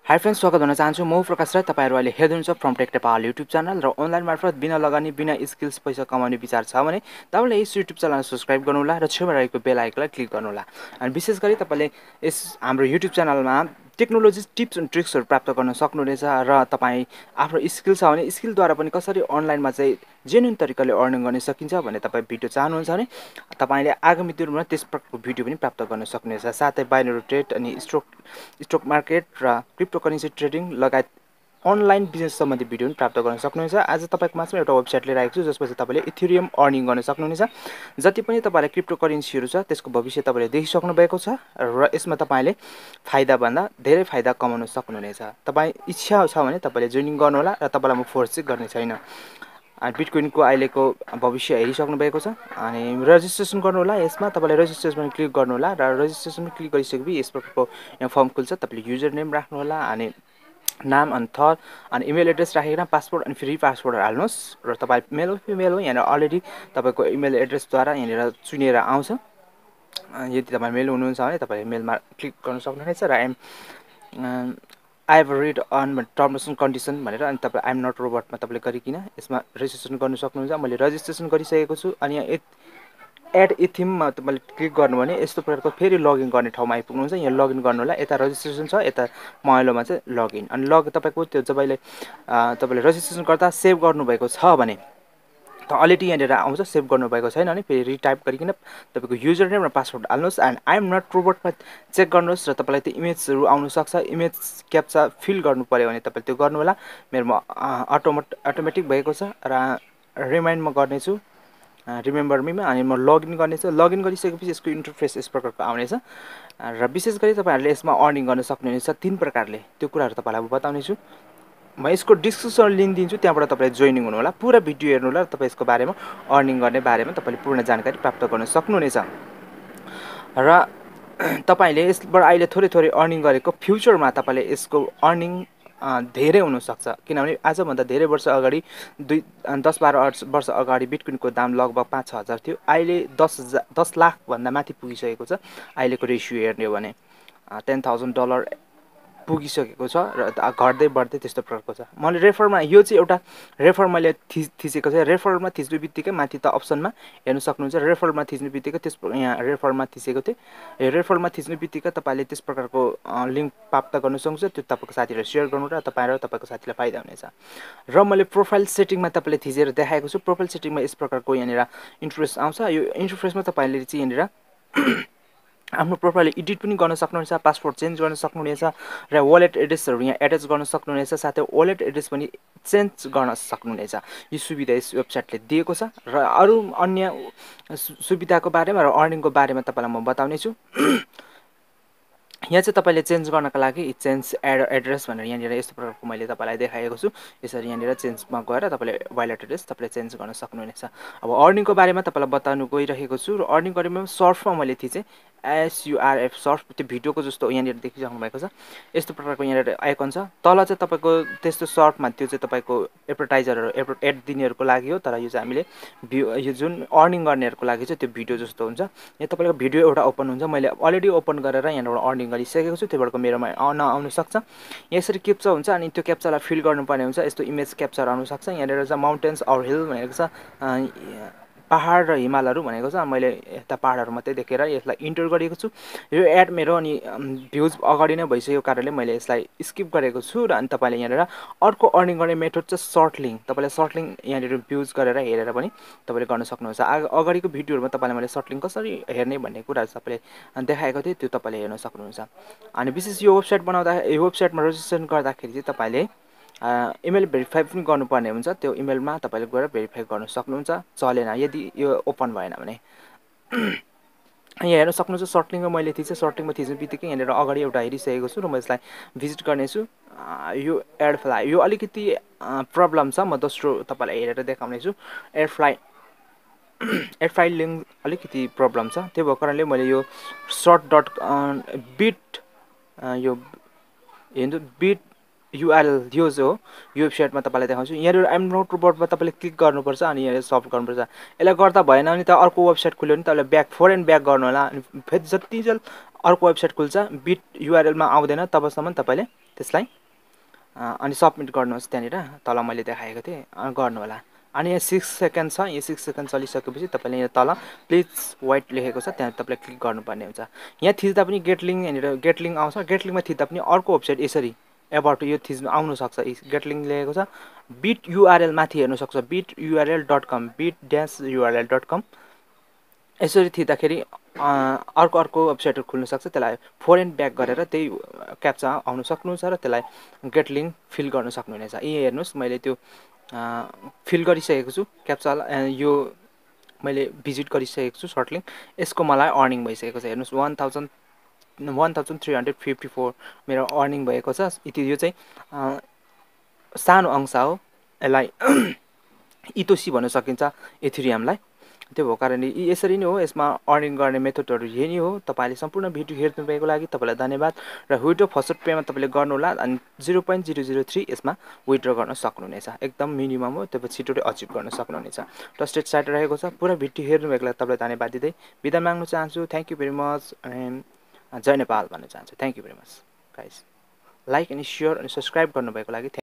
High friends, स्वागत गर्न चाहन्छु। म प्रकाश राई। तपाईहरु अहिले हेर्दै हुनुहुन्छ फ्रमटेक नेपाल युट्युब च्यानल र अनलाइन मार्फत बिना लगानी बिना स्किल्स पैसा कमाउने विचार छ भने तपाईले यस युट्युब च्यानललाई सब्स्क्राइब गर्नुहोला र छेउमा रहेको बेल आइकनलाई क्लिक गर्नुहोला। अनि विशेष गरी तपाईले यस हाम्रो युट्युब च्यानलमा टेक्नोलोजी टिप्स एन्ड ट्रिक्सहरु प्राप्त गर्न सक्नुहुनेछ र तपाई आफ्नो स्किल छ भने स्किलद्वारा पनि कसरी अनलाइनमा चाहिँ जेन्युइन तरिकाले अर्निङ गर्न सकिन्छ भने तपाई भिडियो चाहनुहुन्छ भने तपाईले आगामी दिनमा त्यस प्रकारको भिडियो पनि प्राप्त गर्न सक्नुहुनेछ। साथै बाइनरी ट्रेड अनि स्टक मार्केट र क्रिप्टोकरेन्सी ट्रेडिङ लगायत अनलाइन बिजनेस सम्बन्धी भिडियो पनि प्राप्त गर्न सक्नुहुनेछ। आज तपाईको माझमा एउटा वेबसाइट लिएर आएको छु जसपछि तपाईले इथेरियम अर्निङ गर्न सक्नुहुनेछ। जति पनि तपाईलाई क्रिप्टोकरेन्सीहरु छ त्यसको भविष्य तपाईले देखिसक्नु भएको छ र यसमा तपाईले फाइदा भन्दा धेरै फाइदा कमाउन सक्नुहुनेछ। तपाई इच्छा छ भने तपाईले जोइनिङ गर्नुहोला र तपाईलाई म फोर्स चाहिँ गर्ने छैन। बिटकोइनको अहिलेको भविष्य हेरिसक्नु भएको छ अनि रेजिस्ट्रेसन गर्नु होला। यसमा तपाईले रेजिस्ट्रेसन क्लिक गर्नु होला र रेजिस्ट्रेसन क्लिक गरिसकेपछि यस प्रकारको यहाँ फर्म खुल्छ। तपाईले युजर नेम राख्नु होला अनि नाम अनि थर अनि इमेल एड्रेस राखेर पासवर्ड अनि फ्री पासवर्ड हाल्नुस् र तपाई मेल हो फिमेल हो यहाँ अलरेडी तपाईको इमेल एड्रेसद्वारा यहाँ चुनेर आउँछ। यदि तपाई मेल हुनुहुन्छ भने तपाईले मेलमा क्लिक गर्न सक्नुहुनेछ र I have read on terms and condition भनेर अनि तपाई I am not robot मा तपाईले गरिकिन यसमा रेजिस्ट्रेसन गर्न सक्नुहुन्छ। मैले रेजिस्ट्रेसन गरिसकेको छु अनि यहाँ एड इथिम मा तपाईले क्लिक गर्नु भने यस्तो प्रकारको फेरि लगइन गर्ने ठाउँमा आइपुग्नुहुन्छ। यहाँ लगइन गर्नु होला। यता रेजिस्ट्रेसन छ, यता माइलोमा चाहिँ लगइन अनि तपाईको त्यो जबैले तपाईले रेजिस्ट्रेसन गर्दा सेभ गर्नु भएको छ भने त अलरेडी यहाँनिर आउँछ। सेभ गर्नु भएको छैन भने फेरि रिटाइप गरिकिन तपाईको युजर नेम र पासवर्ड हाल्नुस् एन्ड आई एम नट रोबोटमा चेक गर्नुस् र तपाईलाई त्यो इमेजहरु आउन सक्छ। इमेज क्याप्चा फिल गर्नु पर्यो भने तपाईले त्यो गर्नु होला। मेरोमा अटोमेटिक भएको छ र रिमाइन्ड म गर्ने छु रिमेम्बर मीमा अनि म लगइन गर्ने छु। लगइन गरिसकेपछि यसको इन्टरफेस यस प्रकारको आउनेछ र विशेष गरी तपाईहरुले यसमा अर्निङ गर्न सक्नुहुनेछ तीन प्रकारले। त्यो कुराहरु तपाईलाई बताउने छु। म यसको डिस्क्रिप्सन लिंक दिन्छु, त्यहाँबाट तपाईले जोइनिङ हुनु होला। पुरा भिडियो हेर्नु होला र तपाई यसको बारेमा अर्निङ गर्ने बारेमा तपाईले पूर्ण जानकारी प्राप्त गर्न सक्नुहुनेछ। र तपाईले यसबाट अहिले थोरै अर्निङ गरेको फ्युचरमा तपाईले यसको अर्निङ धेरै हुन सक्छ। किनभने आज भन्दा धेरै वर्ष अगाडि 10-12 वर्ष अगाडि बिटकोइनको दाम लगभग 5-6 हजार थियो। अहिले 10 लाख भन्दा माथि पुगिसकेको छ। अहिलेको रेशियो हेर्ने हो भने $10,000 पुगिसकेको छ र घट्दै बढ्दै त्यस्तो प्रकारको छ। मैले रेफरमा यो चाहिँ एउटा रेफर मैले थिचेको छ। रेफरमा थिच्नु बित्तिकै माथि त अप्सनमा हेर्न सक्नुहुन्छ। रेफरमा थिच्नु बित्तिकै त्यस यहाँ रेफरमा थिचेको थिए। यो रेफरमा थिच्नु बित्तिकै तपाईले त्यस प्रकारको लिंक प्राप्त गर्न सक्नुहुन्छ। त्यो तपाईको साथीहरुलाई शेयर गर्नु र तपाई र तपाईको साथीलाई फाइदा हुनेछ। र मैले प्रोफाइल सेटिङमा तपाईले थिचेर देखाएको छु। प्रोफाइल सेटिङमा यस प्रकारको यहाँनिर इन्टरफेस आउँछ। यो इन्टरफेसमा तपाईले चाहिँ यहाँनिर आफ्नो प्रोफाइल एडिट पनि गर्न सक्नुहुनेछ, पासवर्ड चेन्ज गर्न सक्नुहुनेछ र वालेट एड्रेसहरु यहाँ एट्याच गर्न सक्नुहुनेछ। साथै वालेट एड्रेस पनि चेन्ज गर्न सक्नुहुनेछ। यो सुविधा यस वेबसाइटले दिएको छ र अरु अन्य सुविधाको बारेमा र अर्निङको बारेमा तपाईलाई म बताउने छु। यहाँ चाहिँ तपाईले चेन्ज गर्नका लागि चेन्ज एड्रेस भनेर यहाँनिर यस्तो प्रकारको मैले तपाईलाई देखाएको छु। यसरी यहाँनिर चेन्जमा गएर तपाईले वालेट एड्रेस तपाईले चेन्ज गर्न सक्नुहुनेछ। अब अर्निङको बारेमा तपाईलाई बताउन गइरहेको छु र अर्निङ गरेमा सर्फमा मैले थिचे SURF सर्फ त्यो भिडियोको जस्तो यहाँनिर देखिसक्नु भएको छ। यस्तो प्रकारको यहाँनिर आइकन छ। तल चाहिँ तपाईको त्यस्तो सर्फमा त्यो चाहिँ तपाईको एडभर्टाइजरहरु एड दिनेहरुको लागि हो। तर यो चाहिँ हामीले यो जुन अर्निङ गर्नेहरुको लागि चाहिँ त्यो भिडियो जस्तो हुन्छ। यहाँ तपाईको भिडियो एउटा ओपन हुन्छ। मैले अलरेडी ओपन गरेर यहाँबाट अर्निङ गरिसकेको छु। त्यसबाट मेरोमा आउन सक्छ। यसरी क्याप्चा हुन्छ अनि त्यो क्याप्चालाई फिल गर्नुपर्ने हुन्छ। यस्तो इमेज क्याप्चर आउन सक्छ। यहाँनिर चाहिँ माउन्टेन्स अर हिल भनेको छ, पहाड र हिमालहरु भनेको छ। मैले यता पहाडहरु मात्रै देखेर यसलाई इन्टर गरेको छु। यो एड मेरो अनि भ्युज अगाडि नै भइसकेको कारणले मैले यसलाई स्किप गरेको छु। र अनि तपाईले यहाँनिर अर्को अर्निङ गर्ने मेथड चाहिँ सर्ट लिंक। तपाईले सर्ट लिंक यहाँनिर भ्युज गरेर हेरेर पनि तपाईले गर्न सक्नुहुन्छ। अगाडिको भिडियोहरुमा तपाईलाई मैले सर्ट लिंक कसरी हेर्ने भन्ने कुराहरु तपाईले देखाएको थिए, त्यो तपाईले हेर्न सक्नुहुन्छ। अनि विशेष यो वेबसाइट बनाउँदा यो वेबसाइटमा रेजिस्ट्रेसन गर्दाखेरि चाहिँ तपाईले इमेल भेरिफाई पनि गर्नुपर्ने हुन्छ। त्यो इमेलमा तपाईले गएर भेरिफाई गर्न सक्नुहुन्छ। चलेन यदि यो ओपन भएन भने। यहाँ हेर्न सक्नुहुन्छ सर्ट लिंकमा मैले थिचे। सर्ट लिंकमा थिच्नु बित्तिकै यहाँनिर अगाडि एउटा हेरिसकेको छु र म यसलाई भिजिट गर्ने छु। यो एड फ्लाई यो अलिकति प्रब्लम छ। म दोस्रो तपाईलाई हेरेर देखाउने छु। एड फ्लाई लिंक अलिकति प्रब्लम छ। त्यो भएको कारणले मैले यो short.bit यो हेर्नु बिट URL यो जो यो वेबसाइटमा तपाईलाई देखाउँछु। यहाँ आइम नोट रोबोटमा तपाईले क्लिक गर्नुपर्छ अनि यहाँ सल्भ गर्नुपर्छ। यसलाई गर्दा भएन भने त अर्को वेबसाइट खुल्यो भने तपाईले ब्याक फरेन ब्याक गर्नु होला। अनि फेरि जतिजल अर्को वेबसाइट खुल्छ बिट URL मा आउँदैन तबसम्म तपाईले त्यसलाई अनि सबमिट गर्नुहोस् त्यहाँनिर तल मैले देखाएको थिएँ गर्नु होला अनि यहाँ 6 सेकेन्ड छ यो 6 सेकेन्ड चलिसकेपछि तपाईँले यहाँ तल प्लिज वेट लेखेको छ त्यहाँ तपाईँले क्लिक गर्नुपर्ने हुन्छ यहाँ थिच्दा पनि गेट लिङ्क यहाँनिर गेट लिङ्क आउँछ गेट लिङ्कमा थिच्दा पनि अर्को वेबसाइट यसरी एबाउट यो थिच्नु आउनुसक्छ गेट लिङ्क लेखेको छ बिट युआरएल माथि हेर्नु सक्छ biturl.com bit-url.com यसरी थिच्दाखेरि अर्को वेबसाइटहरू खुल्न सक्छ त्यसलाई फोरेन ब्याक गरेर त्यही क्याप्चा आउन सक्नुहुन्छ र त्यसलाई गेट लिङ्क फिल गर्न सक्नुहुनेछ यी हेर्नुहोस् मैले त्यो फिल गरिसकेको छु क्याप्चा यो मैले भिजिट गरिसकेको छु सर्ट लिङ्क यसको मलाई अर्निङ भइसकेको छ हेर्नुहोस् 1354 मेरो अर्निङ भएको छ यो चाहिँ सानो अंश हो यसलाई इतोसी भन्न सकिन्छ इथेरियमलाई त्यो भएको कारणले यसरी नै हो यसमा अर्निङ गर्ने मेथडहरू यही नै हो तपाईले सम्पूर्ण भिडियो हेर्नुभएको लागि तपाईँलाई धन्यवाद र विड्रो फर्स्ट पेमा तपाईँले गर्नुहोला अनि 0.003 यसमा विड्रो गर्न सक्नुहुनेछ एकदम मिनिमम हो त्यसपछि छिटो अचिभ गर्न सक्नुहुनेछ ट्रस्टेड साइट रहेको छ पुरा भिडियो हेर्नुभएको लागि तपाईँलाई धन्यवाद दिँदै बिदा माग्न चाहन्छु thank you very much and जय नेपाल भन्न चाहन्छु thank you very much guys like अनि शेयर अनि सब्स्क्राइब गर्नुभएको लागि